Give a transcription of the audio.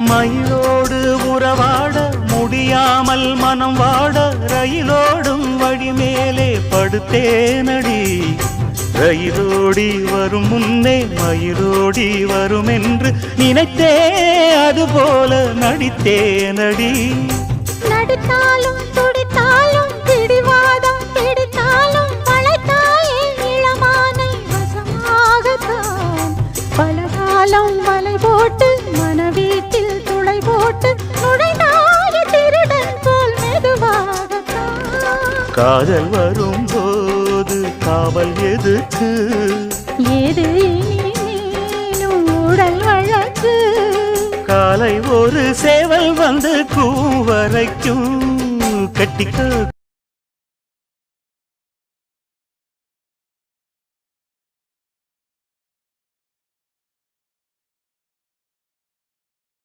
மயிலோடு உறவாட முடியாமல் மனம் வாட ரயிலோடும் வழி மேலே படுத்தேனடி. ரயிலோடி வரும் முன்னே மயிலோடி வரும் என்று நினைத்தே அதுபோல நடித்தேனடி. நடித்தாலும் துடித்தாலும் பிடிவாதம் பிடித்தாலும் வளைத்தாயே இளமானை வசமாகத்தான். பலகாலம் வலை போட்டு மனவீட்டில் துளை போட்டு நுழைந்தாய திருடன் போல் மெதுவாகத்தான். காதல் வரும்போது காவல் எதுக்கு? ஏது இனிமேலும் உடல் வழக்கு. காலை ஒரு சேவல் வந்து கூவரைக்கும் கட்டிக்க